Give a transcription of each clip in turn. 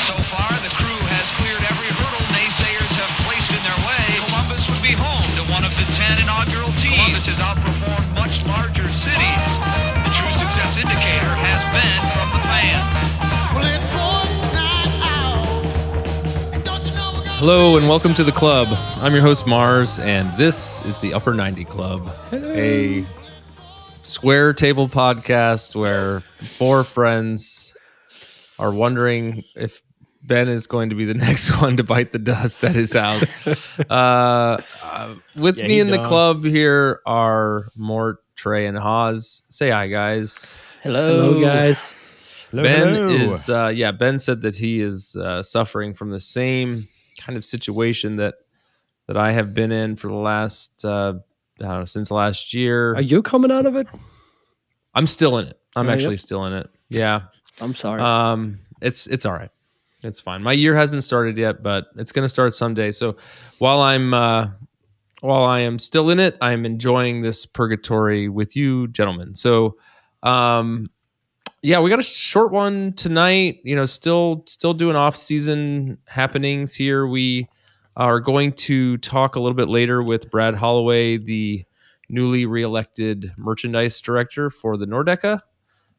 So far, the Crew has cleared every hurdle naysayers have placed in their way. Columbus would be home to one of the 10 inaugural teams. Columbus has outperformed much larger cities. The true success indicator has been from the fans. Well, it's Hello and welcome to the club. I'm your host Mars, and this is the Upper 90 Club, a square table podcast where four friends are wondering if Ben is going to be the next one to bite the dust at his house. With me in the club here are Mort, Trey, and Haas. Say hi, guys. Hello guys. Ben is Ben said that he is suffering from the same kind of situation that I have been in for the last since last year. Are you coming out of it? I'm still in it. I'm actually still in it. Yeah. I'm sorry. It's all right. It's fine. My year hasn't started yet, but it's going to start someday. So while I am still in it, I'm enjoying this purgatory with you gentlemen. So we got a short one tonight. You know, still doing off-season happenings here. We are going to talk a little bit later with Brad Holloway, the newly reelected merchandise director for the Nordecke.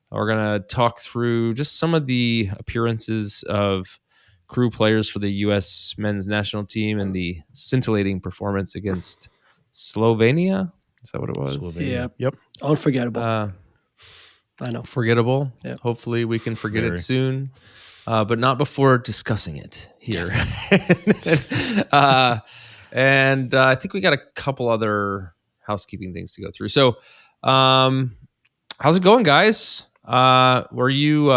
We're going to talk through just some of the appearances of Crew players for the U.S. men's national team and the scintillating performance against Slovenia. Is that what it was? Slovenia. Yeah. Yep. Unforgettable. I know. Forgettable. Yeah. Hopefully we can forget it soon, but not before discussing it here. And I think we got a couple other housekeeping things to go through. So how's it going, guys? Were you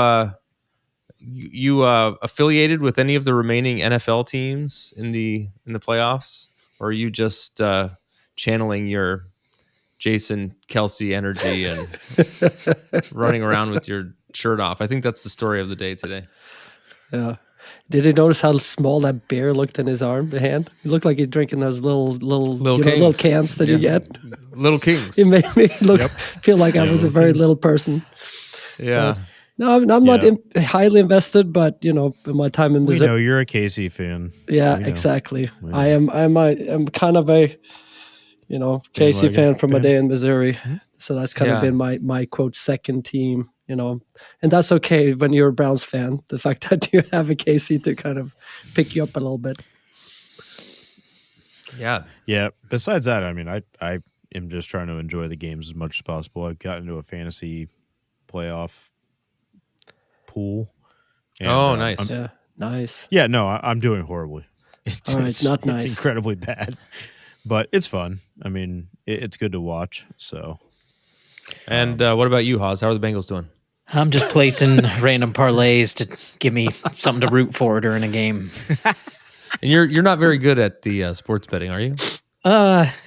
affiliated with any of the remaining NFL teams in the playoffs, or are you just channeling your Jason Kelsey energy and running around with your shirt off? I think that's the story of the day today. Yeah. Did you notice how small that beer looked in his arm, the hand? It looked like he's drinking those little cans that you get. Little Kings. It made me feel like I was a very little person. Yeah. No, I'm not highly invested, but in my time in Missouri. We know you're a KC fan. Yeah, exactly. I am kind of a KC fan from my day in Missouri. Mm-hmm. So that's kind of been my quote second team, and that's okay when you're a Browns fan. The fact that you have a KC to kind of pick you up a little bit. Yeah. Yeah. Besides that, I mean, I am just trying to enjoy the games as much as possible. I've got into a fantasy playoff pool. And, nice. Nice. Yeah, no, I'm doing horribly. It's not nice. It's incredibly bad. But it's fun. I mean, it's good to watch. So, and what about you, Haas? How are the Bengals doing? I'm just placing random parlays to give me something to root for during a game. And you're not very good at the sports betting, are you?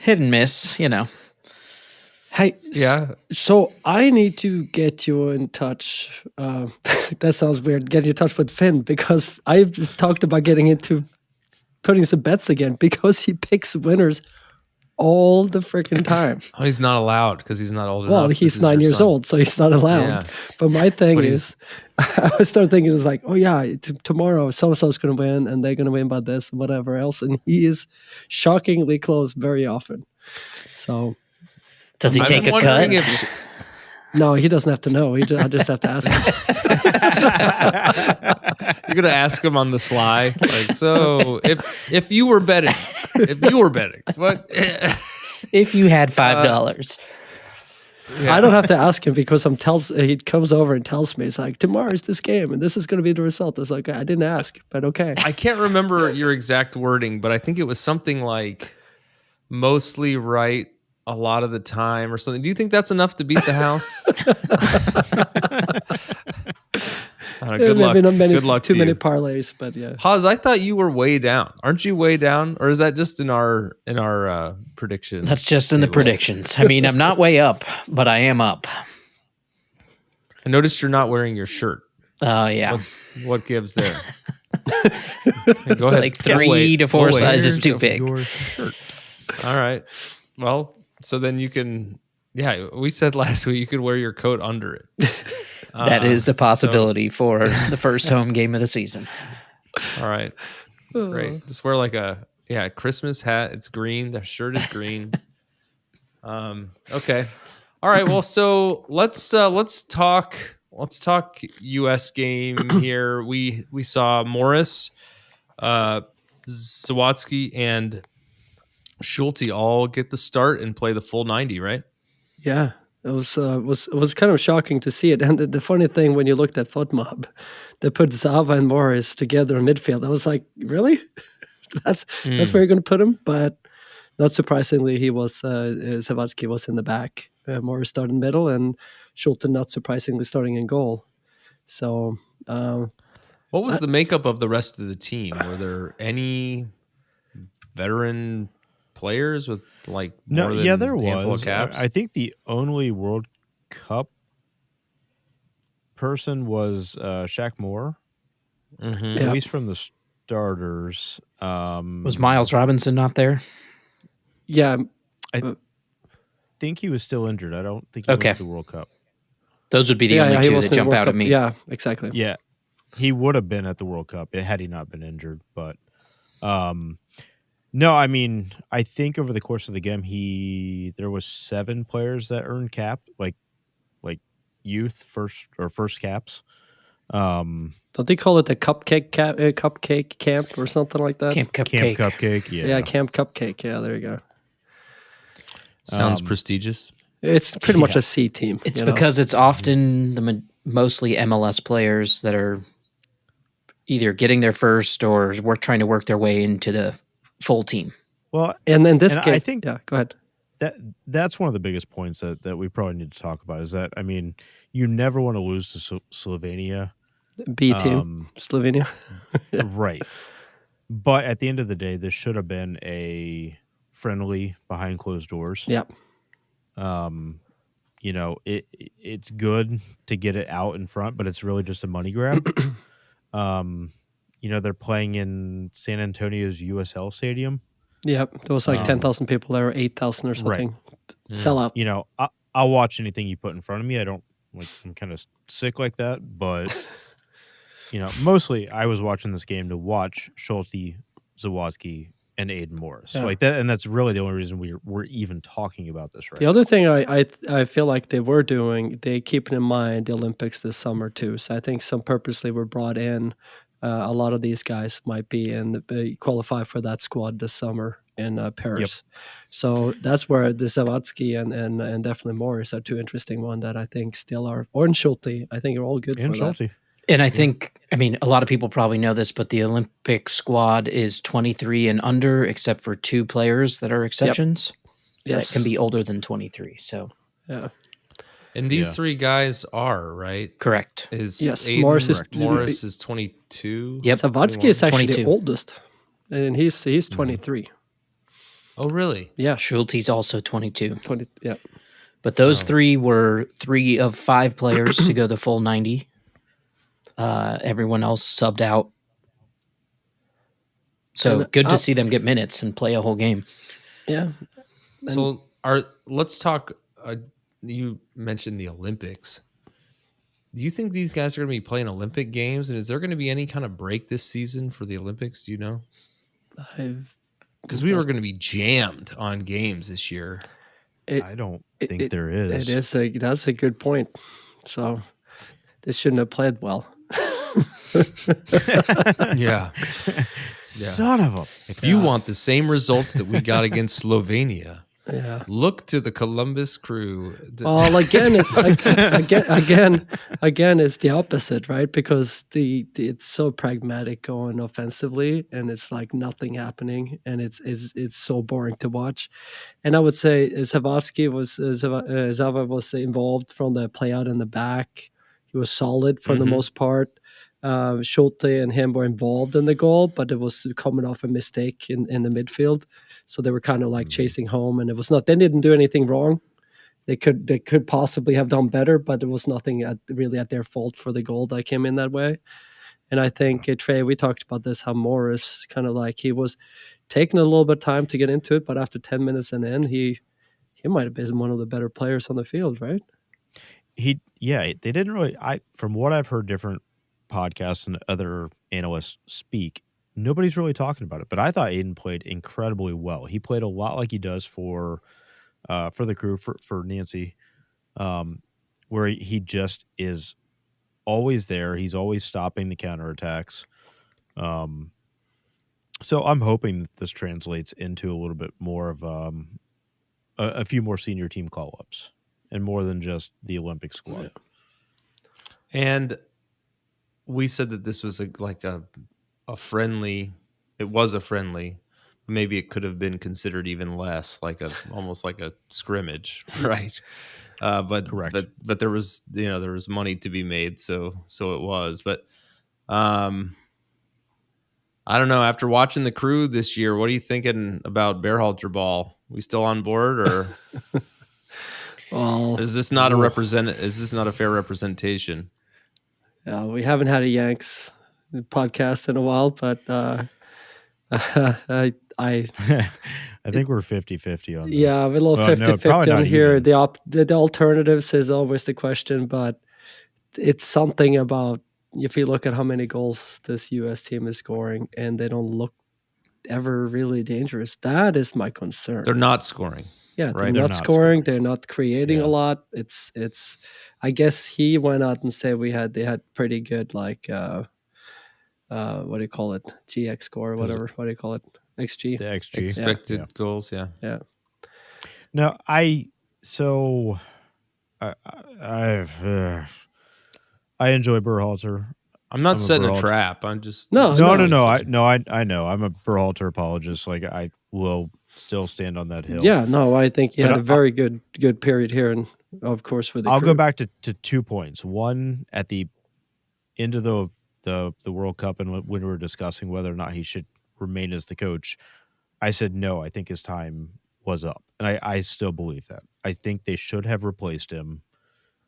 Hit and miss, Hey, yeah. So I need to get you in touch. That sounds weird. Get you in touch with Finn, because I've just talked about getting into putting some bets again, because he picks winners all the freaking time. Oh, he's not allowed because he's not old enough. Well, he's 9 years old, so he's not allowed. Yeah. But my thing is, I started thinking, it's like, oh yeah, tomorrow so-and-so's going to win, and they're going to win by this and whatever else. And he is shockingly close very often. So... Does he take a cut? No, he doesn't have to know. I just have to ask him. You're gonna ask him on the sly, like, so if you were betting, what? If you had $5, I don't have to ask him, because he comes over and tells me, it's like, tomorrow's this game and this is going to be the result. It's like, I didn't ask, but okay. I can't remember your exact wording, but I think it was something like mostly right a lot of the time or something. Do you think that's enough to beat the house? Good luck. Good luck too to many you. Parlays, but yeah. Haas, I thought you were way down. Aren't you way down, or is that just in our prediction? That's just in the predictions. I mean, I'm not way up, but I am up. I noticed you're not wearing your shirt. Oh yeah. What gives there? Go ahead. Like 3 to 4 sizes too big. All right. Well, so then you can. Yeah, we said last week you could wear your coat under it. That is a possibility for the first home game of the season. All right. Great. Just wear like a Christmas hat. It's green. The shirt is green. Okay. All right. Well, so let's talk US game here. We saw Morris, Zawatsky, and Schulte all get the start and play the full 90, right? Yeah, it was kind of shocking to see it. And the funny thing, when you looked at FOotMob, they put Zava and Morris together in midfield. I was like, really? that's where you're going to put him? But not surprisingly, he was Zawatsky was in the back. Morris started in middle, and Schulte, not surprisingly, starting in goal. So, what was the makeup of the rest of the team? Were there any veteran players with like more than there a handful was. of caps? I think the only World Cup person was Shaq Moore, at least from the starters. Was Miles Robinson not there? Yeah, I think he was still injured. I don't think he went to the World Cup. Those would be the only two that jump out at me. Yeah, exactly. Yeah, he would have been at the World Cup had he not been injured. But no, I mean, I think over the course of the game, there was 7 players that earned cap, like youth first caps. Don't they call it the cupcake camp or something like that? Camp Cupcake. Yeah, Camp Cupcake. Yeah, there you go. Sounds prestigious. It's pretty much a C team. It's because it's often the mostly MLS players that are either getting there first or trying to work their way into the full team. Well, and in this case, I think go ahead. That's one of the biggest points that we probably need to talk about is that, I mean, you never want to lose to Slovenia. B team, Slovenia. Right. But at the end of the day, this should have been a friendly behind closed doors. Yeah. You know, it's good to get it out in front, but it's really just a money grab. You know, they're playing in San Antonio's USL Stadium. Yep, there was like 10,000 people there, or 8,000 or something. Right. Sell out. You know, I'll watch anything you put in front of me. I'm kind of sick like that, but you know, mostly I was watching this game to watch Schulte, Zawatsky, and Aiden Morris. Like that, and that's really the only reason we're even talking about this right The other thing I feel like they were doing, they keeping in mind the Olympics this summer too. So I think some purposely were brought in. A lot of these guys might be qualify for that squad this summer in Paris. Yep. So that's where the Zawatsky and definitely Morris are 2 interesting ones that I think still are. Or in Schulte, I think are all good for Schulte. That. And I think, I mean, a lot of people probably know this, but the Olympic squad is 23 and under, except for 2 players that are exceptions. Yep. Yes. That can be older than 23. So, yeah. And these 3 guys are, right? Correct. Yes. Aiden, Morris is 22. Yep. Zawatsky is actually 22. The oldest. And he's 23. Oh, really? Yeah. Schulte's also 22. Yeah. But those 3 were 3 of 5 players to go the full 90. Everyone else subbed out. So good to see them get minutes and play a whole game. Yeah. So let's talk. You mentioned the Olympics. Do you think these guys are going to be playing Olympic games? And is there going to be any kind of break this season for the Olympics? Do you know? Because we were going to be jammed on games this year. I don't think there is. That's a good point. So they shouldn't have played well. Yeah. Son of a... If you want the same results that we got against Slovenia, look to the Columbus Crew. Well, again, it's again, it's the opposite, right? Because it's so pragmatic going offensively, and it's like nothing happening, and it's so boring to watch. And I would say Zawatsky Zava was involved from the play out in the back. He was solid for the most part. Schulte and him were involved in the goal, but it was coming off a mistake in the midfield. So they were kind of like chasing home, and it was not. They didn't do anything wrong. They could possibly have done better, but it was nothing really at their fault for the goal that came in that way. And I think Trey, we talked about this, how Morris kind of like he was taking a little bit of time to get into it, but after 10 minutes and in, he might have been one of the better players on the field, right? They didn't really. From what I've heard, different podcasts and other analysts speak, nobody's really talking about it. But I thought Aiden played incredibly well. He played a lot like he does for the crew, for Nancy, where he just is always there. He's always stopping the counterattacks. So I'm hoping that this translates into a little bit more of a few more senior team call-ups and more than just the Olympic squad. Yeah. And we said that this was a friendly. It was a friendly. Maybe it could have been considered even less, almost like a scrimmage, right? But correct. But there was there was money to be made, so it was. But I don't know. After watching the crew this year, what are you thinking about Bearhalter ball? We still on board, or well, is this not Is this not a fair representation? We haven't had a Yanks podcast in a while, but I think we're 50-50 on this. Yeah, we're a little 50-50 on here. Even. The alternatives is always the question, but it's something about if you look at how many goals this U.S. team is scoring and they don't look ever really dangerous. That is my concern. They're not scoring. Yeah, they're not scoring. They're not creating a lot. It's. I guess he went out and said they had pretty good what do you call it? GX score or whatever. What do you call it? XG. The XG. Expected goals. Yeah. Yeah. No, I enjoy Berhalter. I'm not setting a trap. I'm just no. I know. I'm a Berhalter apologist. Like, I will still stand on that hill. Yeah, no, I think he had a very good period here, and of course with the I'll crew. go back to 2 points. One, at the end of the World Cup, and when we were discussing whether or not he should remain as the coach, I said no. I think his time was up, and I still believe that. I think they should have replaced him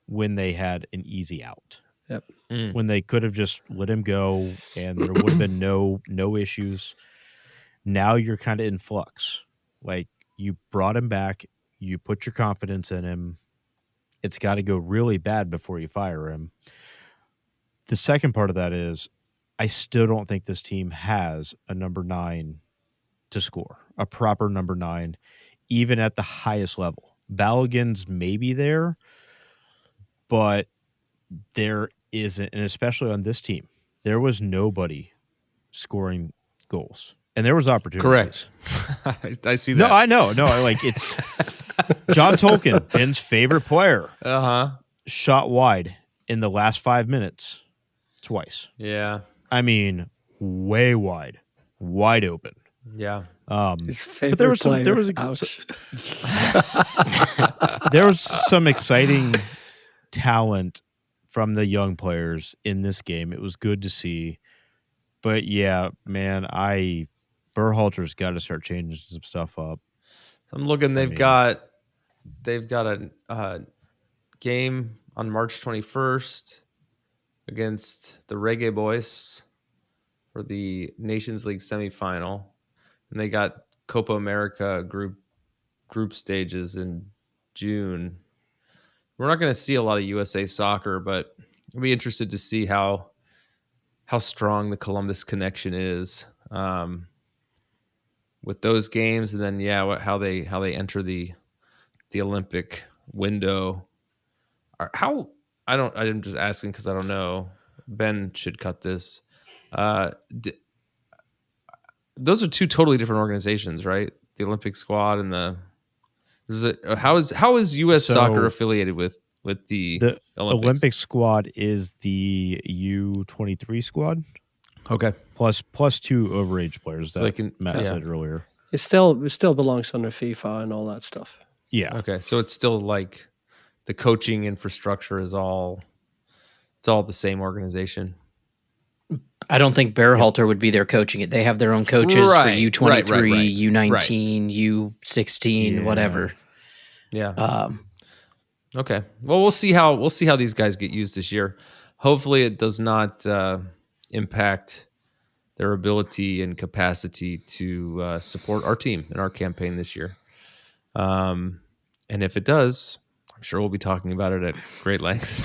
when they had an easy out. Yep. When they could have just let him go and there would have been no issues. Now you're kind of in flux. Like, you brought him back, you put your confidence in him. It's got to go really bad before you fire him. The second part of that is I still don't think this team has a number 9 to score, a proper number 9, even at the highest level. Balogun's maybe there, but there isn't, and especially on this team, there was nobody scoring goals, and there was opportunity. Correct. I see that. No, I know. No, it's John Tolkien, Ben's favorite player. Shot wide in the last 5 minutes twice. Yeah. I mean, way wide open. Yeah. His favorite but there was player. there was some exciting talent from the young players in this game. It was good to see. But yeah, man, Berhalter's got to start changing some stuff up. So I'm looking. They've got a game on March 21st against the Reggae Boys for the Nations League semifinal, and they got Copa America group stages in June. We're not going to see a lot of USA soccer, but I'll be interested to see how strong the Columbus connection is with those games, and then how they enter the Olympic window. I'm just asking because I don't know. Ben should cut this. Those are 2 totally different organizations, right? The Olympic squad and how is U.S. soccer affiliated with the Olympics? Olympic squad is the U23 squad. Okay. Plus 2 overage players that Matt said earlier. It still belongs under FIFA and all that stuff. Yeah. Okay. So it's still like the coaching infrastructure is all the same organization. I don't think Bearhalter would be there coaching it. They have their own coaches for U23, U19, U16, whatever. Yeah. Okay. Well, we'll see how these guys get used this year. Hopefully, it does not impact their ability and capacity to support our team in our campaign this year. And if it does, I'm sure we'll be talking about it at great length.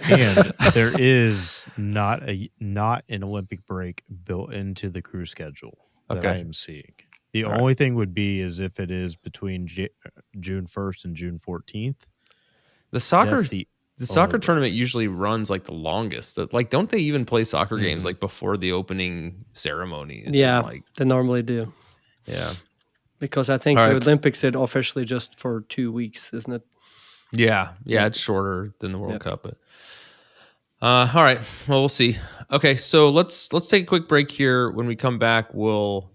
And there is not an Olympic break built into the crew schedule that I am seeing. The only thing would be is if it is between June 1st and June 14th. The soccer tournament usually runs like the longest. Like, don't they even play soccer games like before the opening ceremony? Yeah, they normally do. Yeah. Because I think the Olympics is officially just for 2 weeks, isn't it? Yeah, it's shorter than the World Cup. But all right, well, we'll see. Okay, so let's take a quick break here. When we come back, we'll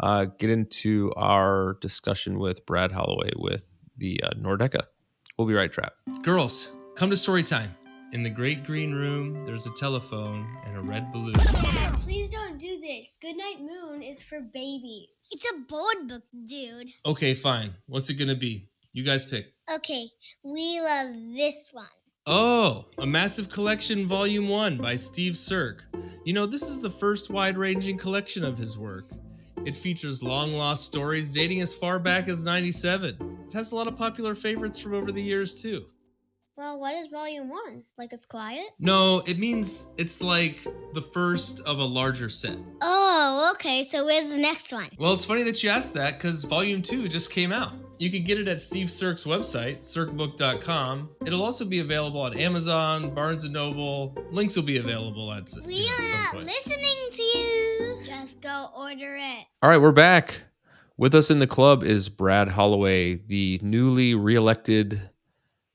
get into our discussion with Brad Holloway with the Nordecke. We'll be right back. Girls, come to story time. In the great green room, there's a telephone and a red balloon. Please don't do this. Goodnight Moon is for babies. It's a board book, dude. Okay, fine. What's it gonna be? You guys pick. Okay, we love this one. Oh, A Massive Collection Volume 1 by Steve Sirk. You know, this is the first wide-ranging collection of his work. It features long-lost stories dating as far back as '97. It has a lot of popular favorites from over the years, too. Well, what is Volume 1? Like it's quiet? No, it means it's like the first of a larger set. Oh, okay, so where's the next one? Well, it's funny that you asked that, because Volume 2 just came out. You can get it at Steve Sirk's website, sirkbook.com. It'll also be available on Amazon, Barnes & Noble. Links will be available at some We are not point. listening to you. Just go order it. All right, we're back. With us in the club is Brad Holloway, the newly reelected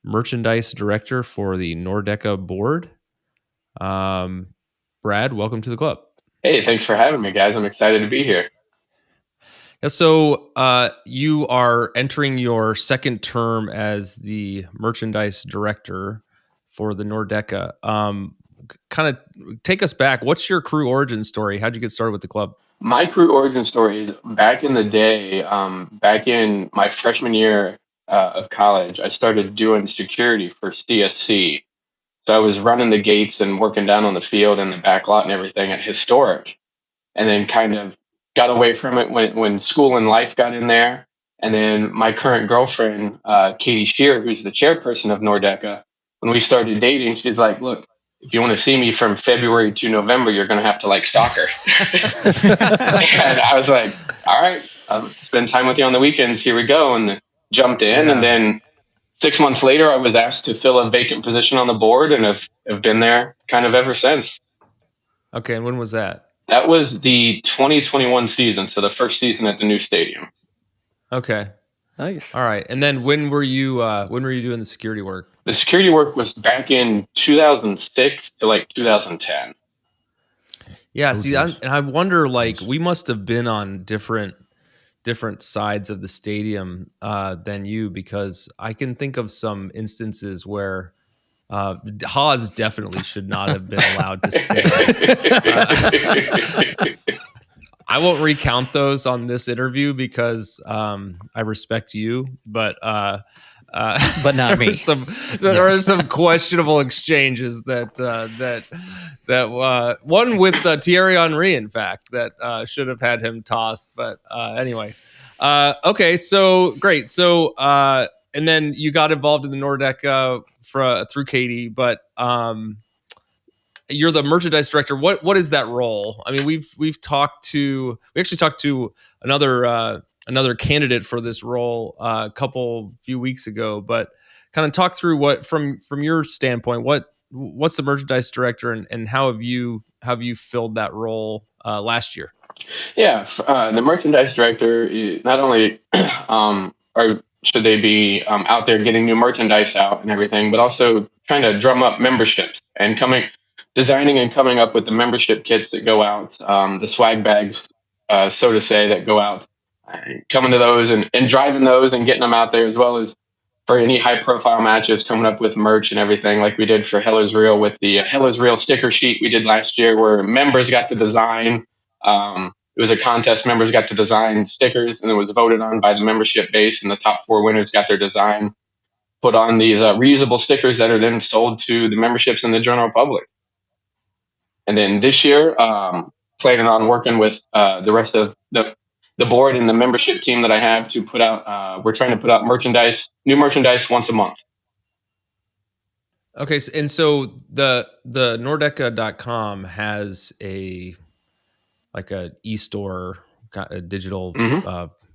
merchandise director for the Nordecke board. Brad, welcome to the club. Hey, thanks for having me, guys. I'm excited to be here. Yeah, so you are entering your second term as the merchandise director for the Nordecke. Kind of take us back. What's your crew origin story? How'd you get started with the club? My crew origin story is back in the day, back in my freshman year of college, I started doing security for CSC. So I was running the gates and working down on the field and the back lot and everything at Historic, and then kind of got away from it when school and life got in there. And then my current girlfriend, Katie Shear, who's the chairperson of Nordecke, when we started dating, she's like, look, if you want to see me from February to November, you're going to have to like stalk her. And I was like, all right, I'll spend time with you on the weekends. Here we go. And jumped in. And then 6 months later, I was asked to fill a vacant position on the board and have been there kind of ever since. Okay. And when was that? That was the 2021 season. So the first season at the new stadium. Okay. Nice. All right. And then when were you doing the security work? The security work was back in 2006 to like 2010. Yeah. See, I wonder, like, we must have been on different sides of the stadium than you, because I can think of some instances where Haas definitely should not have been allowed to stay. I won't recount those on this interview because I respect you, but not me. There are some questionable exchanges that one with Thierry Henry, in fact, that should have had him tossed. But anyway, okay, so great. So and then you got involved in the Nordecke through Katie, but you're the merchandise director. What is that role? I mean, we actually talked to another candidate for this role few weeks ago, but kind of talk through what from your standpoint, what's the merchandise director and how have you filled that role last year? Yeah, the merchandise director, not only should they be out there getting new merchandise out and everything, but also trying to drum up memberships and designing and coming up with the membership kits that go out, the swag bags, so to say, that go out, coming to those and driving those and getting them out there, as well as for any high profile matches, coming up with merch and everything, like we did for Heller's Reel with the Heller's Reel sticker sheet we did last year, where members got to design. It was a contest. Members got to design stickers, and it was voted on by the membership base, and the top 4 winners got their design put on these reusable stickers that are then sold to the memberships and the general public. And then this year, planning on working with the rest of the board and the membership team that I have to put out. We're trying to put out new merchandise once a month. Okay, so the Nordecke.com has a e-store, a digital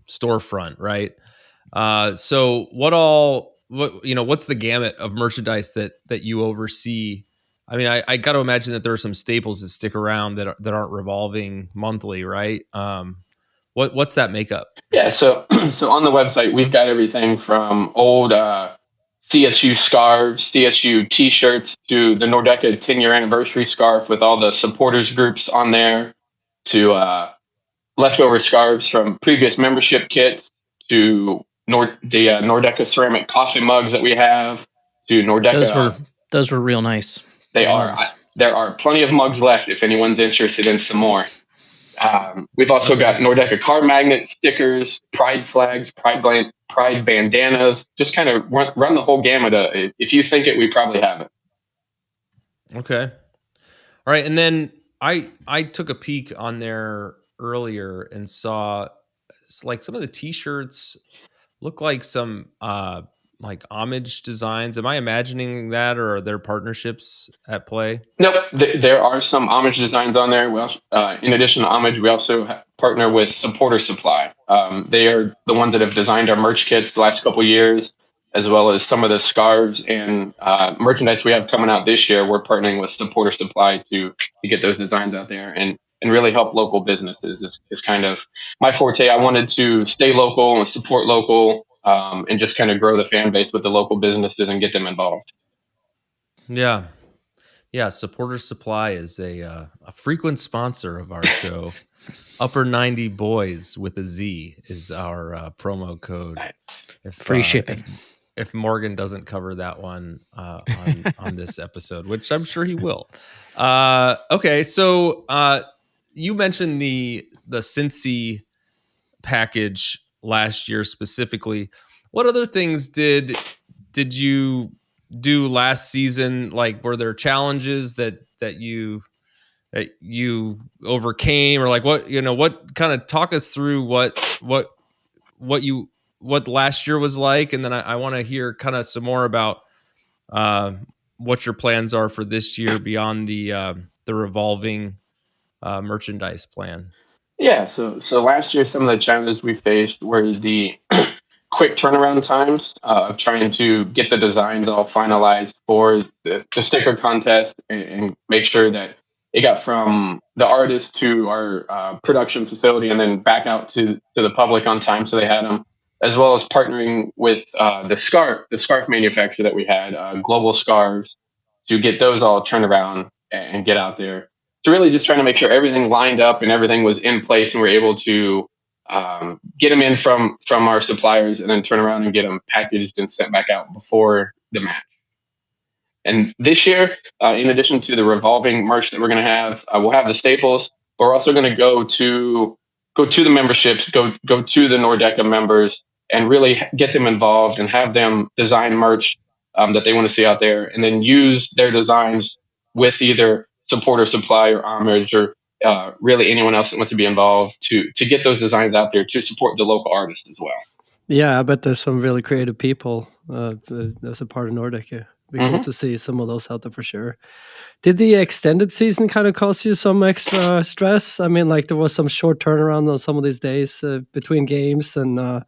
storefront, right? So what's the gamut of merchandise that you oversee? I mean, I got to imagine that there are some staples that stick around that aren't revolving monthly, right? What's that makeup? Yeah, so on the website we've got everything from old CSU scarves, CSU T-shirts to the Nordecke 10-year anniversary scarf with all the supporters groups on there, to leftover scarves from previous membership kits, to Nordecke ceramic coffee mugs that we have, to Nordecke. Those were real nice. They are. There are plenty of mugs left if anyone's interested in some more. We've also got Nordecke car magnets, stickers, pride flags, pride bandanas. Just kind of run the whole gamut. If you think it, we probably have it. Okay. All right. And then I took a peek on there earlier and saw like some of the T-shirts look like some like homage designs. Am I imagining that, or are there partnerships at play? Nope, there are some homage designs on there. Well, in addition to homage, we also partner with Supporter Supply. They are the ones that have designed our merch kits the last couple of years, as well as some of the scarves and merchandise we have coming out this year. We're partnering with Supporter Supply to get those designs out there and really help local businesses is kind of my forte. I wanted to stay local and support local, and just kind of grow the fan base with the local businesses and get them involved. Yeah. Supporter Supply is a frequent sponsor of our show. Upper 90 Boys with a Z is our promo code. Free shipping. If Morgan doesn't cover that one on this episode, which I'm sure he will. Okay, so you mentioned the Cincy package last year specifically. What other things did you do last season? Like, were there challenges that you overcame, or like what kind of talk us through what last year was like, and then I want to hear kind of some more about what your plans are for this year beyond the revolving merchandise plan. Yeah, so last year some of the challenges we faced were the quick turnaround times of trying to get the designs all finalized for the sticker contest and make sure that it got from the artist to our production facility and then back out to the public on time so they had them, as well as partnering with the scarf manufacturer that we had, Global Scarves, to get those all turned around and get out there. So really just trying to make sure everything lined up and everything was in place and we're able to get them in from our suppliers and then turn around and get them packaged and sent back out before the match. And this year, in addition to the revolving merch that we're going to have, we'll have the staples, but we're also going to go to the memberships, go to the Nordecke members and really get them involved and have them design merch that they want to see out there, and then use their designs with either Supporter Supply or homage or really anyone else that wants to be involved to get those designs out there to support the local artists as well. Yeah, I bet there's some really creative people that's a part of Nordecke. It'd be cool to see some of those out there for sure. Did the extended season kind of cause you some extra stress? I mean, like there was some short turnaround on some of these days between games, and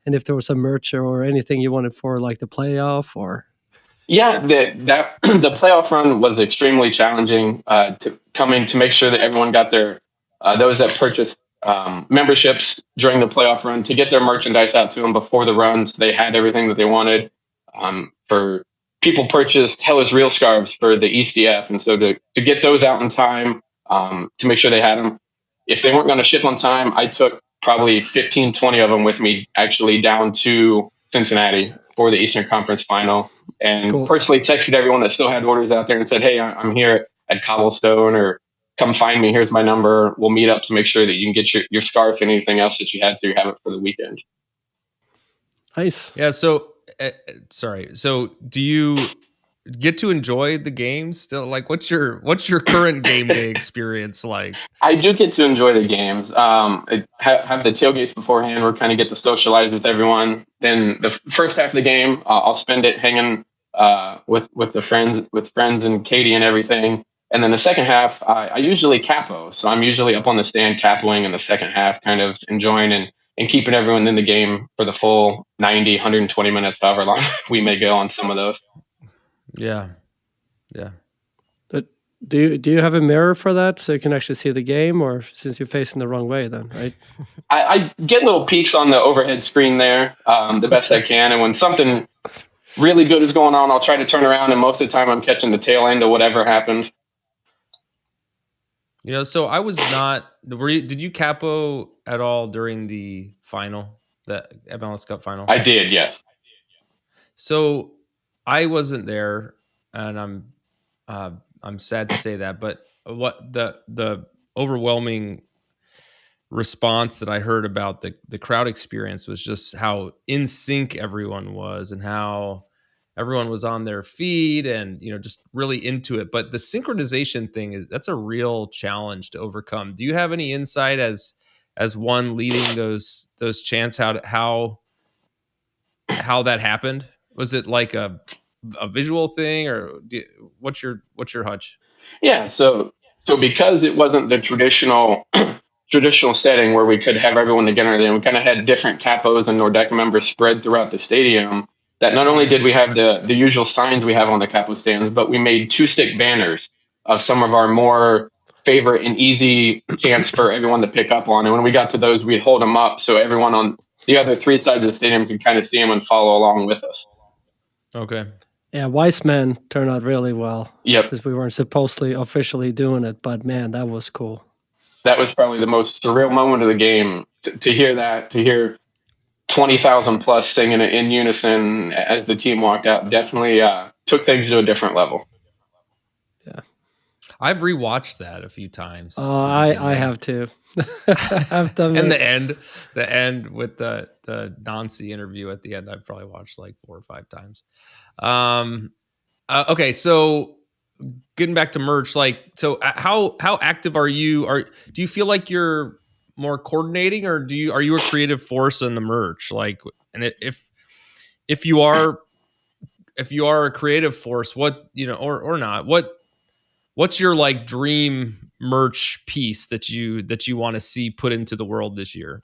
if there was some merch or anything you wanted for like the playoff or. Yeah, the playoff run was extremely challenging to make sure that everyone got their those that purchased memberships during the playoff run to get their merchandise out to them before the run, so they had everything that they wanted. For people purchased Hellas Real scarves for the ECF, and so to get those out in time to make sure they had them. If they weren't going to ship on time, I took probably 15, 20 of them with me actually down to Cincinnati for the Eastern Conference Final, and personally texted everyone that still had orders out there and said, hey, I'm here at Cobblestone, or come find me. Here's my number. We'll meet up to make sure that you can get your scarf and anything else that you had to have it for the weekend. Nice. Yeah. So, sorry. So do you get to enjoy the games still? Like what's your current game day experience like? I do get to enjoy the games. Have the tailgates beforehand where kind of get to socialize with everyone. Then the first half of the game, I'll spend it hanging with friends and Katie and everything. And then the second half, I usually capo. So I'm usually up on the stand capoing in the second half, kind of enjoying and keeping everyone in the game for the full 90, 120 minutes, however long we may go on some of those. Yeah. Yeah. But do you have a mirror for that so you can actually see the game, or since you're facing the wrong way then, right? I get little peeks on the overhead screen there the best I can. And when something really good is going on, I'll try to turn around, and most of the time I'm catching the tail end of whatever happened. So I was not. Did you capo at all during the final, the MLS Cup final? I did, yes. So I wasn't there, and I'm sad to say that. But what the overwhelming response that I heard about the crowd experience was just how in sync everyone was, and how everyone was on their feet and just really into it. But the synchronization thing that's a real challenge to overcome. Do you have any insight as one leading those chants how that happened? Was it like a visual thing, or what's your hunch? Yeah, so because it wasn't the traditional setting where we could have everyone together, then we kind of had different capos and Nordecke members spread throughout the stadium. That not only did we have the usual signs we have on the capo stands, but we made 2-stick banners of some of our more favorite and easy chants for everyone to pick up on. And when we got to those, we'd hold them up so everyone on the other 3 sides of the stadium could kind of see them and follow along with us. Okay. Yeah, Wise Men turned out really well. Yep. Since we weren't supposedly officially doing it, but man, that was cool. That was probably the most surreal moment of the game, to hear that, to hear 20,000 plus singing it in unison as the team walked out. Definitely took things to a different level. Yeah, I've rewatched that a few times. Oh, I have too. I've done and the end with the Nancy interview at the end, I've probably watched like 4 or 5 times. Okay, so getting back to merch, how active are you? Do you feel like you're more coordinating, or are you a creative force in the merch? And if you are a creative force, what or not, what's your dream merch piece that you want to see put into the world this year?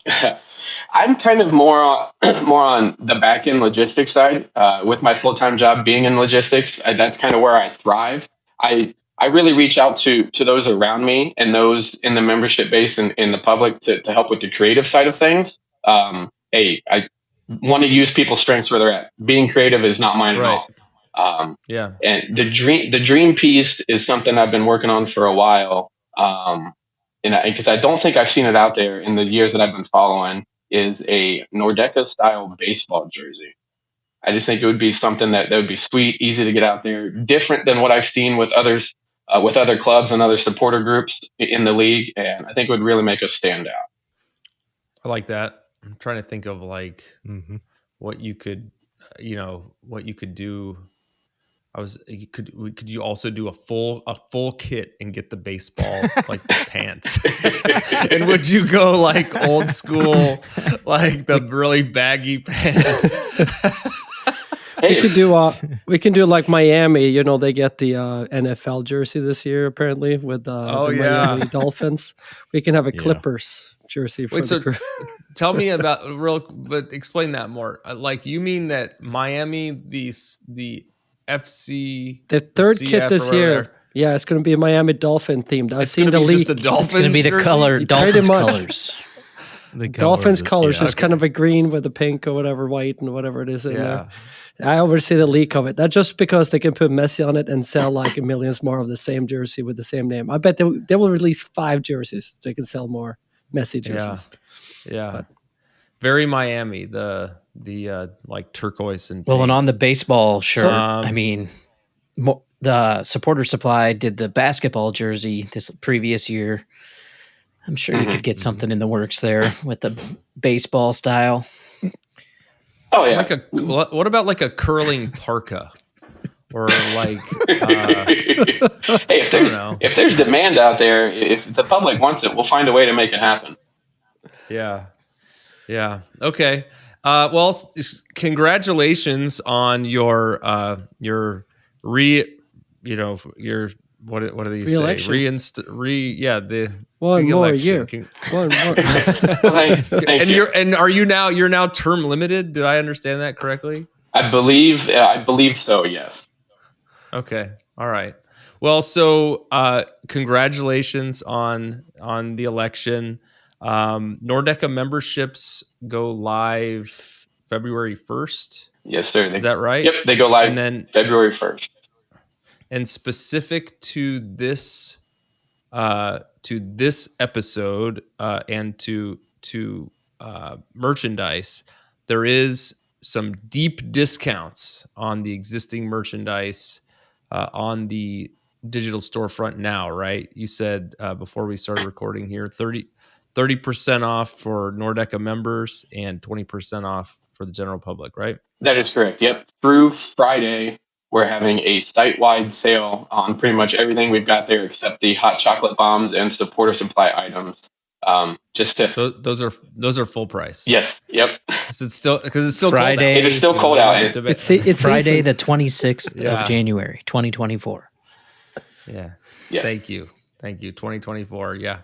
I'm kind of more on the back end logistics side. With my full-time job being in logistics, that's kind of where I thrive. I really reach out to those around me and those in the membership base and in the public to help with the creative side of things. I want to use people's strengths where they're at. Being creative is not mine at all. Yeah. And the dream piece is something I've been working on for a while. Because I don't think I've seen it out there in the years that I've been following, is a Nordecke style baseball jersey. I just think it would be something that would be sweet, easy to get out there, different than what I've seen with others, with other clubs and other supporter groups in the league. And I think it would really make us stand out. I like that. I'm trying to think of what you could do. Could you also do a full kit and get the baseball the pants? And would you go old school, the really baggy pants? We can do like Miami. They get the NFL jersey this year apparently with the Miami Dolphins. We can have a Clippers jersey for the crew. Tell me about but explain that more. You mean that Miami, the FC, the third CF kit this year? Yeah, it's going to be a Miami Dolphin themed. I've seen the leak. Just a Dolphin. It's going to be the color Dolphins colors. The Dolphins colors, just kind of a green with a pink or whatever, white and whatever it is in there. I oversee the leak of it. That's just because they can put Messi on it and sell millions more of the same jersey with the same name. I bet they will release 5 jerseys so they can sell more Messi jerseys. Yeah. But very Miami, the turquoise and pink. And on the baseball shirt, the Supporter Supply did the basketball jersey this previous year. I'm sure you could get something in the works there with the baseball style. Oh yeah. What about a curling parka? Or hey, if there's demand out there, if the public wants it, we'll find a way to make it happen. Yeah. Okay. Congratulations on your your what do you say? The one more election. year. One more. Thank you. You're now term limited. Did I understand that correctly? I believe so. Yes. Okay. All right. Well, so congratulations on the election. Nordecke memberships go live February 1st. Yes, sir. Is that right? Yep, they go live and then February 1st. And specific to this episode and to merchandise, there is some deep discounts on the existing merchandise on the digital storefront now, right? You said before we started recording here, 30% off for Nordecke members and 20% off for the general public, right? That is correct. Yep. Through Friday, we're having a site-wide sale on pretty much everything we've got there except the hot chocolate bombs and supporter supply items. Those are full price. Yes. Yep. Because it's still Friday. cold out. It is still cold out. It's Friday the 26th of January, 2024. Yeah. Yes. Thank you. 2024. Yeah.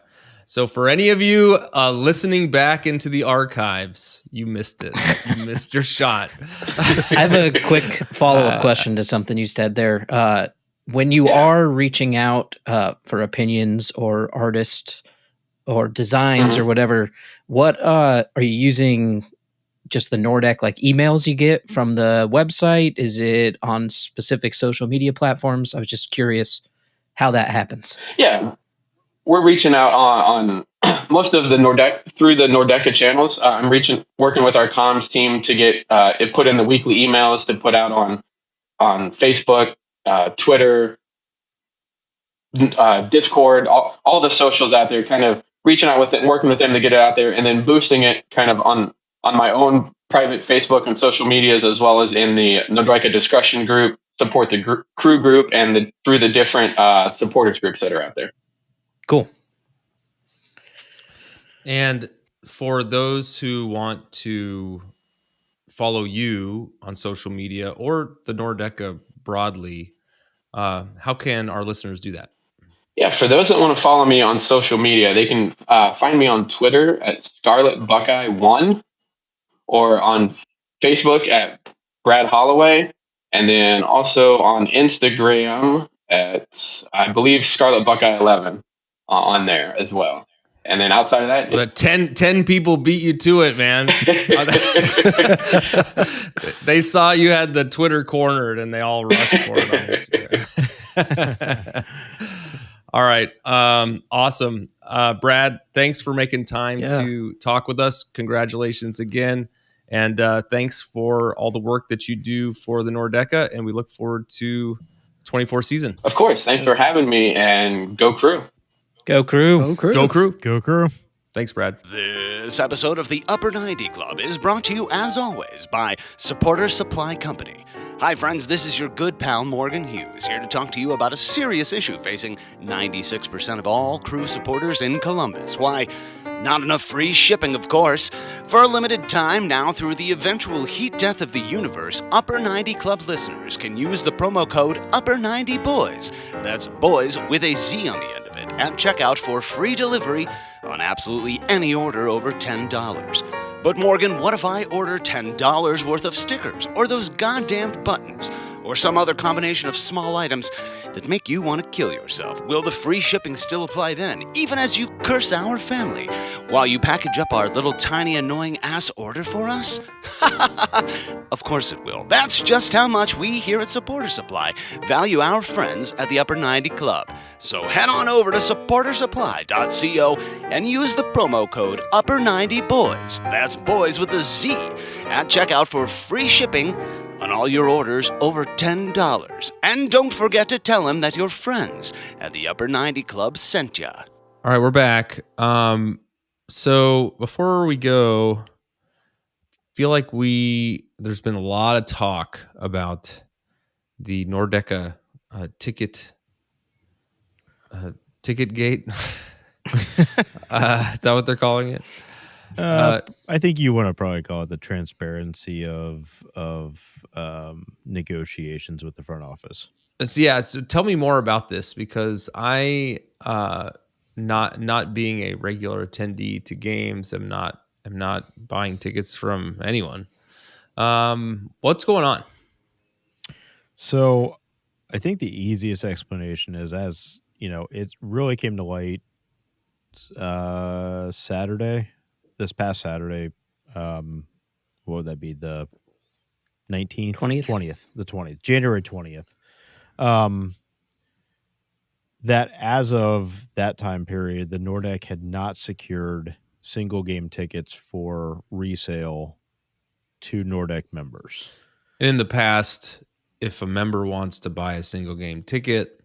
So for any of you listening back into the archives, you missed it. You missed your shot. I have a quick follow-up question to something you said there. When you are reaching out for opinions or artists or designs or whatever, what are you using? Just the Nordecke like emails you get from the website? Is it on specific social media platforms? I was just curious how that happens. Yeah. We're reaching out on most of the through the Nordecke channels. I'm working with our comms team to get it put in the weekly emails to put out on Facebook, Twitter, Discord, all the socials out there, kind of reaching out with it, working with them to get it out there, and then boosting it kind of on my own private Facebook and social medias, as well as in the Nordecke discussion group, support the crew group, and through the different supporters groups that are out there. Cool. And for those who want to follow you on social media or the Nordecke broadly, how can our listeners do that? Yeah, for those that want to follow me on social media, they can find me on Twitter at Scarlet Buckeye 1 or on Facebook at Brad Holloway, and then also on Instagram at, I believe, Scarlet Buckeye 11 on there as well. And then outside of that, well, 10 people beat you to it, man. They saw you had the Twitter cornered and they all rushed for it on Instagram. All right. Awesome. Brad, thanks for making time to talk with us. Congratulations again. And thanks for all the work that you do for the Nordecke. And we look forward to 24 season. Of course. Thanks for having me, and go Crew. Go Crew. Go Crew. Go Crew. Go Crew. Thanks, Brad. This episode of the Upper 90 Club is brought to you, as always, by Supporter Supply Company. Hi, friends. This is your good pal, Morgan Hughes, here to talk to you about a serious issue facing 96% of all crew supporters in Columbus. Why, not enough free shipping, of course. For a limited time now, through the eventual heat death of the universe, Upper 90 Club listeners can use the promo code Upper90Boys. That's boys with a Z on the end of it, at checkout for free delivery on absolutely any order over $10. But Morgan, what if I order $10 worth of stickers, or those goddamned buttons, or some other combination of small items that make you want to kill yourself? Will the free shipping still apply then, even as you curse our family, while you package up our little tiny annoying ass order for us? Of course it will. That's just how much we here at Supporter Supply value our friends at the Upper 90 Club. So head on over to supportersupply.co and use the promo code Upper90Boys. That's boys with a Z at checkout for free shipping on all your orders over $10. And don't forget to tell them that your friends at the Upper 90 Club sent ya. All right, we're back. So before we go, feel like there's been a lot of talk about the Nordecke TicketGate. Is that what they're calling it? I think you want to probably call it the transparency of negotiations with the front office. So tell me more about this, because I not being a regular attendee to games, I'm not buying tickets from anyone. What's going on? So I think the easiest explanation is, as you know, it really came to light this past Saturday. What would that be? The 19th, 20th, the 20th, January 20th. That as of that time period, the Nordecke had not secured single game tickets for resale to Nordecke members. And in the past, if a member wants to buy a single game ticket,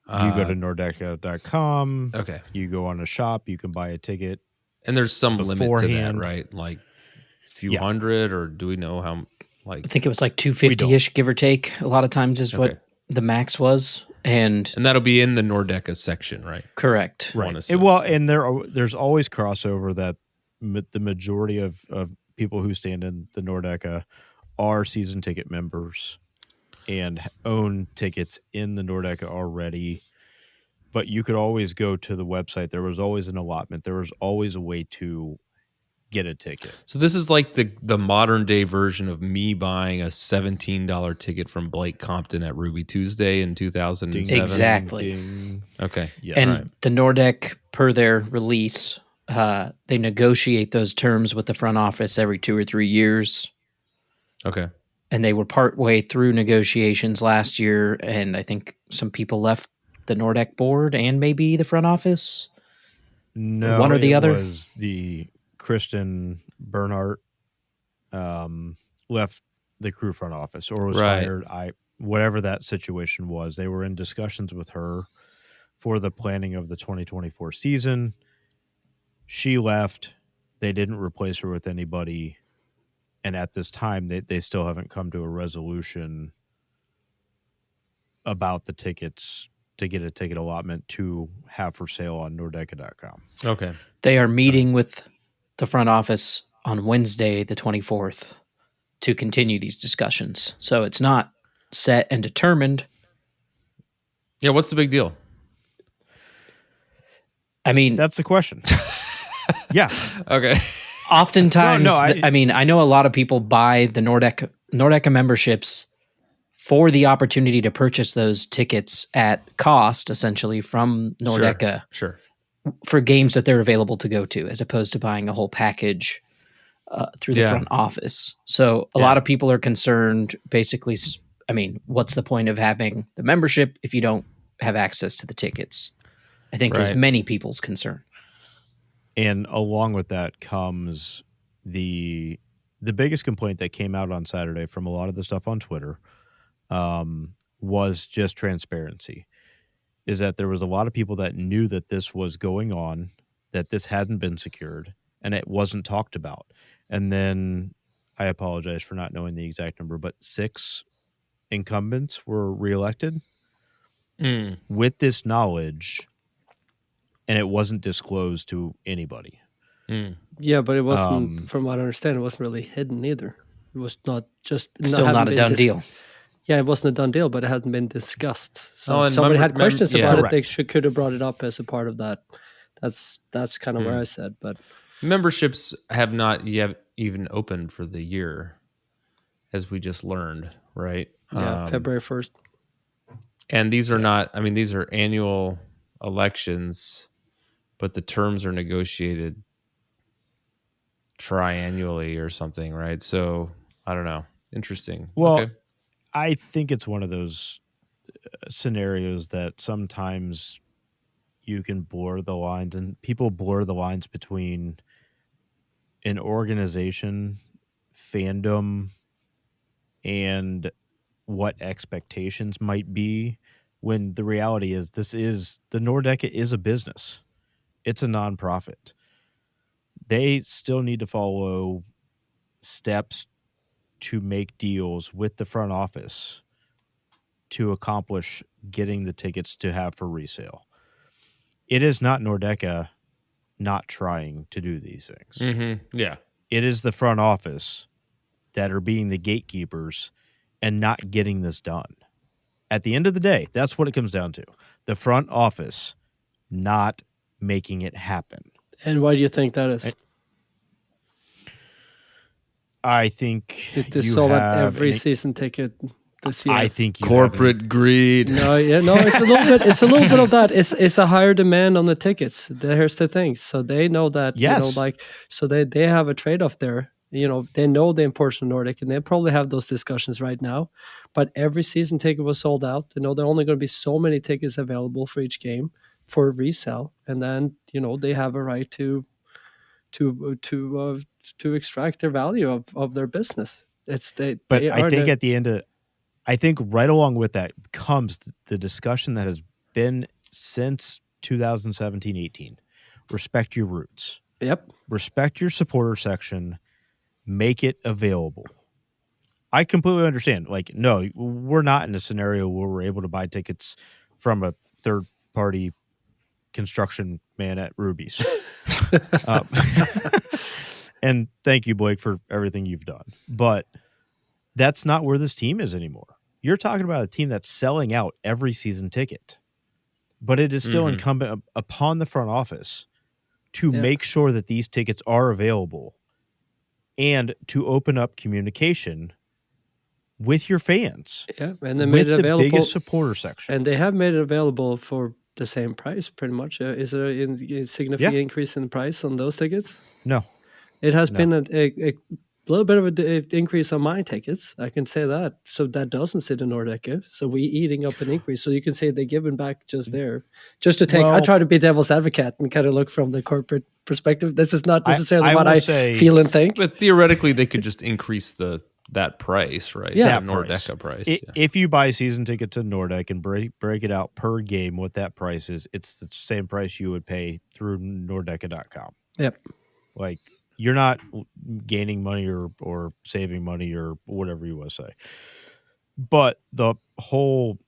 you go to Nordecke.com. Okay. You go on a shop, you can buy a ticket. And there's some limit to that, beforehand. right? Like a few hundred, or do we know how, like, I think it was like 250-ish, give or take. A lot of times is what the max was. And that'll be in the Nordecke section, right? Correct. Right. And there's always crossover that the majority of people who stand in the Nordecke are season ticket members and own tickets in the Nordecke already. But you could always go to the website. There was always an allotment. There was always a way to get a ticket. So this is like the modern day version of me buying a $17 ticket from Blake Compton at Ruby Tuesday in 2007. Exactly. Ding. Okay. Yeah. And the Nordecke, per their release, they negotiate those terms with the front office every 2 or 3 years. Okay. And they were partway through negotiations last year, and I think some people left the Nordecke board and maybe the front office. No, one or the other. Was the Kristen Bernhardt left the crew front office or was fired. Whatever that situation was, they were in discussions with her for the planning of the 2024 season. She left. They didn't replace her with anybody. And at this time, they still haven't come to a resolution about the tickets to get a ticket allotment to have for sale on Nordecke.com. Okay. They are meeting with the front office on Wednesday, the 24th, to continue these discussions. So it's not set and determined. Yeah, what's the big deal? I mean, that's the question. Yeah. Okay. Oftentimes, I know a lot of people buy the Nordecke memberships for the opportunity to purchase those tickets at cost, essentially, from Nordecke. Sure. For games that they're available to go to, as opposed to buying a whole package through the front office. So a lot of people are concerned, basically, I mean, what's the point of having the membership if you don't have access to the tickets? I think is many people's concern. And along with that comes the biggest complaint that came out on Saturday from a lot of the stuff on Twitter was just transparency. Is that there was a lot of people that knew that this was going on, that this hadn't been secured, and it wasn't talked about. And then I apologize for not knowing the exact number, but 6 incumbents were reelected with this knowledge, and it wasn't disclosed to anybody. Yeah, but it wasn't, from what I understand, it wasn't really hidden either. It was not just... Still not a done deal. Yeah, it wasn't a done deal, but it hadn't been discussed. So if somebody had questions about it, they could have brought it up as a part of that. That's kind of where I said. But memberships have not yet even opened for the year, as we just learned, right? Yeah, February 1st. And these are not, I mean, these are annual elections, but the terms are negotiated triannually or something, right? So, I don't know. Interesting. Well, okay. I think it's one of those scenarios that sometimes you can blur the lines, and people blur the lines between an organization, fandom, and what expectations might be, when the reality is the Nordecke is a business. It's a nonprofit. They still need to follow steps to make deals with the front office to accomplish getting the tickets to have for resale. It is not Nordecke not trying to do these things. Mm-hmm. Yeah. It is the front office that are being the gatekeepers and not getting this done. At the end of the day, that's what it comes down to. The front office not making it happen. And why do you think that is? I think They sold out every season ticket this year. I think corporate greed. No, it's a little bit. It's a little bit of that. It's a higher demand on the tickets. Here's the thing. So they know that. Yes. So they have a trade off there. They know the importance of Nordecke, and they probably have those discussions right now. But every season ticket was sold out. They know there are only going to be so many tickets available for each game for resale, and then they have a right to extract their value of their business. I think right along with that comes the discussion that has been since 2017-18. Respect your roots. Yep. Respect your supporter section. Make it available. I completely understand. Like, no, we're not in a scenario where we're able to buy tickets from a third-party construction man at Ruby's. And thank you, Blake, for everything you've done. But that's not where this team is anymore. You're talking about a team that's selling out every season ticket. But it is still incumbent upon the front office to make sure that these tickets are available and to open up communication with your fans. Yeah, and they made it available. The biggest supporter section. And they have made it available for the same price, pretty much. Is there a significant increase in the price on those tickets? No. It has been a little bit of an increase on my tickets. I can say that. So that doesn't sit in Nordecke. So we eating up an increase. So you can say they're giving back just there. Just to take, I try to be devil's advocate and kind of look from the corporate perspective. This is not necessarily what I feel and think. But theoretically, they could just increase that price, right? Yeah. That Nordecke price. If you buy season ticket to Nordecke and break it out per game, what that price is, it's the same price you would pay through Nordecke.com. Yep. Like, you're not gaining money or saving money or whatever you want to say. But the whole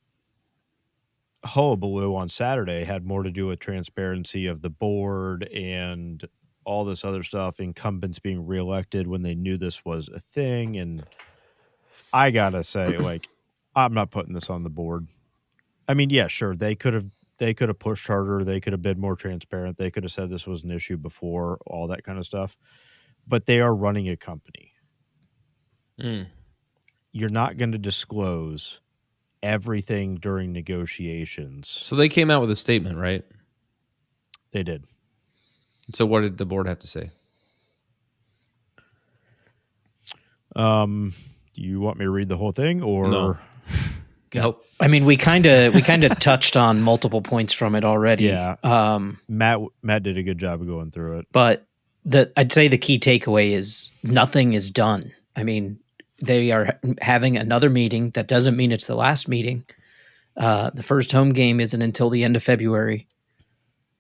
hullabaloo on Saturday had more to do with transparency of the board and all this other stuff, incumbents being reelected when they knew this was a thing. And I got to say, like, I'm not putting this on the board. I mean, yeah, sure, they could have pushed harder. They could have been more transparent. They could have said this was an issue before, all that kind of stuff. But they are running a company. You're not going to disclose everything during negotiations. So they came out with a statement, right? They did. So what did the board have to say? Do you want me to read the whole thing, or no? Nope. I mean, we kind of touched on multiple points from it already. Yeah. Matt did a good job of going through it. But I'd say the key takeaway is nothing is done. I mean, they are having another meeting. That doesn't mean it's the last meeting. The first home game isn't until the end of February.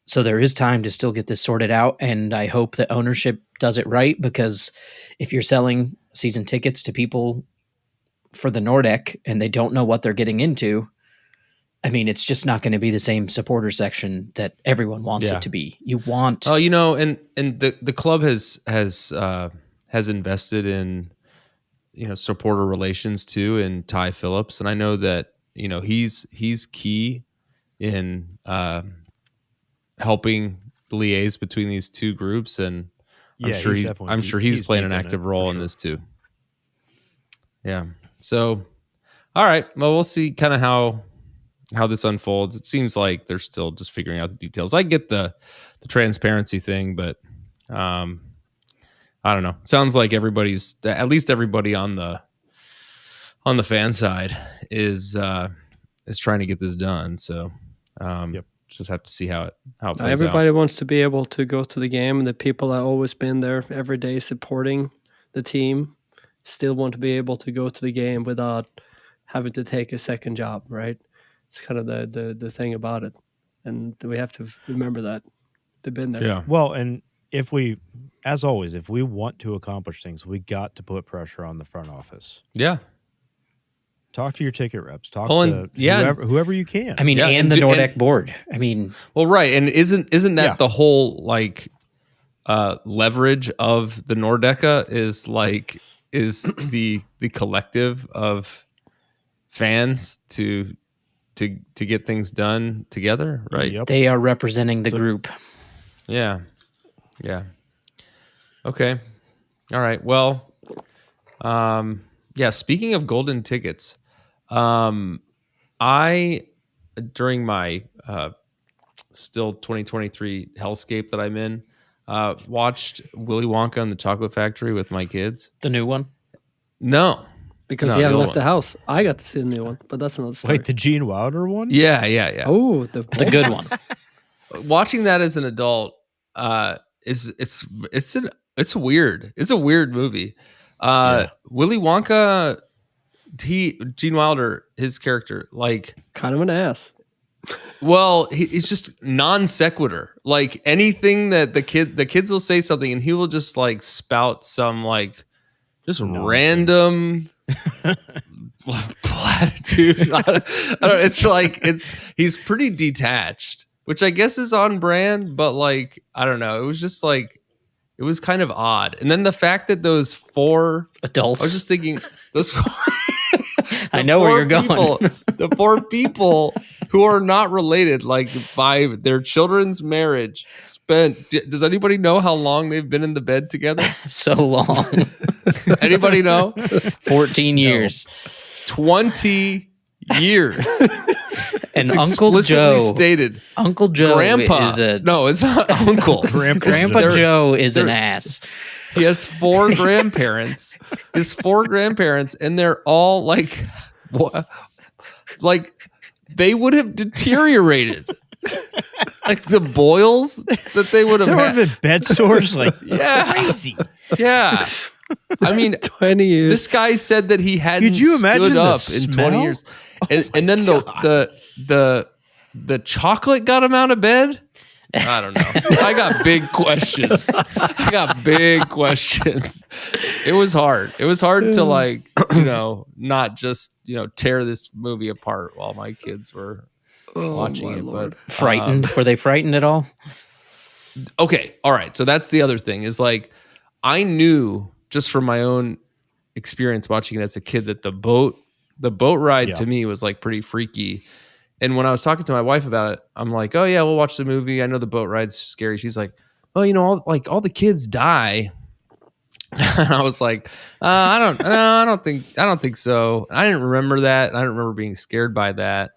So there is time to still get this sorted out. And I hope that ownership does it right, because if you're selling season tickets to people for the Nordecke and they don't know what they're getting into, I mean, it's just not going to be the same supporter section that everyone wants it to be. You want, and the club has invested in supporter relations too, in Ty Phillips, and I know that he's key in helping liaise between these two groups, and I'm sure he's playing an active role in this too. Yeah. So, all right. Well, we'll see kind of how this unfolds. It seems like they're still just figuring out the details. I get the transparency thing, but I don't know. Sounds like at least everybody on the fan side is trying to get this done. So just have to see how it plays everybody out. wants to be able to go to the game, and the people that have always been there every day supporting the team still want to be able to go to the game without having to take a second job, right? It's kind of the thing about it. And we have to remember that. They've been there. Yeah. Well, and if we want to accomplish things, we got to put pressure on the front office. Yeah. Talk to your ticket reps. Talk to whoever you can. I mean, and the Nordecke board. I mean, well, right. And isn't that the whole, like, leverage of the Nordecke is the collective of fans to get things done together, right? Yep. They are representing the group. Yeah. Okay. All right. Well, speaking of golden tickets, I during my still 2023 hellscape that I'm in, watched Willy Wonka and the Chocolate Factory with my kids. The new one? No. Because No, he hadn't the old left the house. I got to see the new one, but that's another story. Like the Gene Wilder one? Yeah. Oh, the good one. Watching that as an adult, it's weird. It's a weird movie. Willy Wonka, Gene Wilder, his character, like kind of an ass. Well, he's just non sequitur. Like anything that the kids will say something, and he will just like spout some like just random platitude. I don't, he's pretty detached, which I guess is on brand, but like I don't know. It was just like it was kind of odd. And then the fact that those 4 adults, I was just thinking those. I know where you're going. The 4 people who are not related, like by their children's marriage, does anybody know how long they've been in the bed together? So long. Anybody know? 14 years. 20 years. And it's Uncle explicitly Joe stated. Uncle Joe Grandpa. No, it's not Uncle. Grandpa Joe is an ass. He has 4 grandparents. His 4 grandparents, and they're all like, what? Like they would have deteriorated. Like the boils that they would have There would had. have been bed sores, like crazy. Yeah. I mean, 20 years. This guy said that he hadn't stood up in 20 years. And then the chocolate got him out of bed. I don't know. I got big questions. It was hard. It was hard to like, not just, tear this movie apart while my kids were watching it. Lord. But frightened. Were they frightened at all? Okay. All right. So that's the other thing is like, I knew just from my own experience watching it as a kid that the boat ride to me was like pretty freaky. And when I was talking to my wife about it, I'm like, "Oh yeah, we'll watch the movie. I know the boat ride's scary." She's like, "Oh, all the kids die." And I was like, "I don't think so." And I didn't remember that. And I don't remember being scared by that.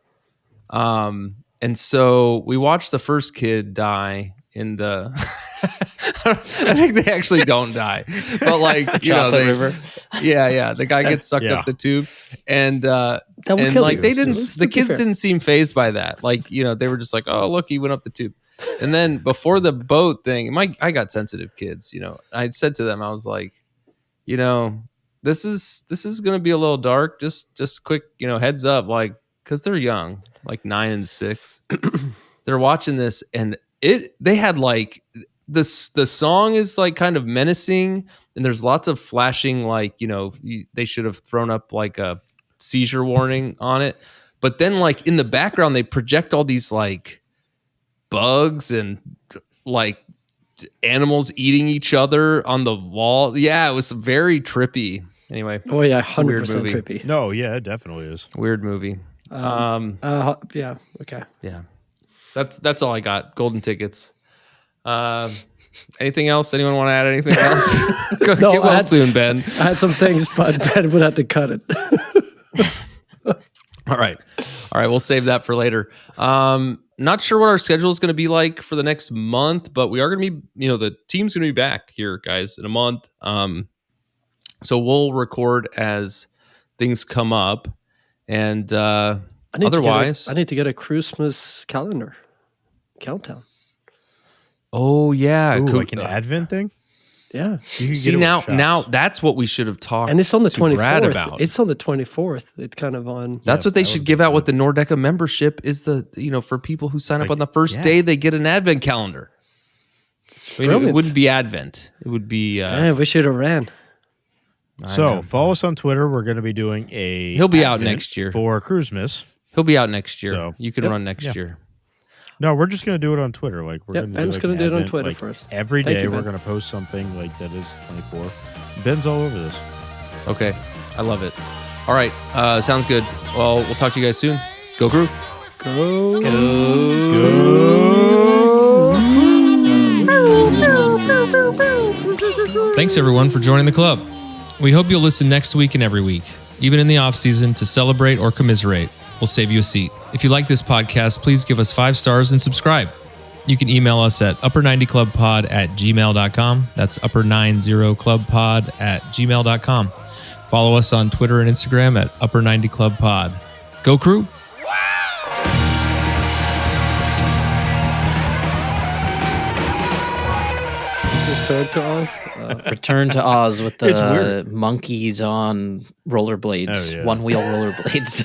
And so we watched the first kid die in the. I think they actually don't die, but like River. Yeah. The guy gets sucked up the tube, and like they didn't. The kids didn't seem fazed by that. Like they were just like, oh look, he went up the tube. And then before the boat thing, I got sensitive kids. I said to them, I was like, this is gonna be a little dark. Just quick, heads up, like because they're young, like 9 and 6. They're watching this, and they had like. The song is like kind of menacing, and there's lots of flashing, like they should have thrown up like a seizure warning on it. But then like in the background, they project all these like bugs and like animals eating each other on the wall. Yeah, it was very trippy. Anyway, oh yeah, 100% trippy. No, yeah, it definitely is weird movie. Yeah, okay, yeah. That's all I got. Golden tickets. Anything else? Anyone want to add anything else? Get well soon, Ben. I had some things, but Ben would have to cut it. All right. We'll save that for later. Not sure what our schedule is going to be like for the next month, but we are going to be, the team's going to be back here, guys, in a month. So we'll record as things come up, and otherwise, I need to get a Christmas calendar countdown. Oh yeah, like an Advent thing. Yeah. See now that's what we should have talked. And it's on the 24th. About. It's on the 24th. It's kind of on. That's what they should give out with the Nordecke membership. Is for people who sign up on the first day, they get an Advent calendar. It wouldn't be Advent. It would be. We should have ran. So follow us on Twitter. We're going to be doing He'll be out next year for Christmas. He'll be out next year. So, you can run next year. No, we're just gonna do it on Twitter. Like we're Ben's gonna do it on Twitter first. Every Thank day you, we're Ben. gonna post something like that is 24. Ben's all over this. Okay, I love it. All right, sounds good. Well, we'll talk to you guys soon. Go Crew. Thanks everyone for joining the club. We hope you'll listen next week and every week, even in the off season, to celebrate or commiserate. We'll save you a seat. If you like this podcast, please give us 5 stars and subscribe. You can email us at upper90clubpod@gmail.com. That's upper90clubpod@gmail.com. Follow us on Twitter and Instagram at upper90clubpod. Go Crew! Return to Oz. Return to Oz with the monkeys on rollerblades, Oh, yeah. one-wheel rollerblades.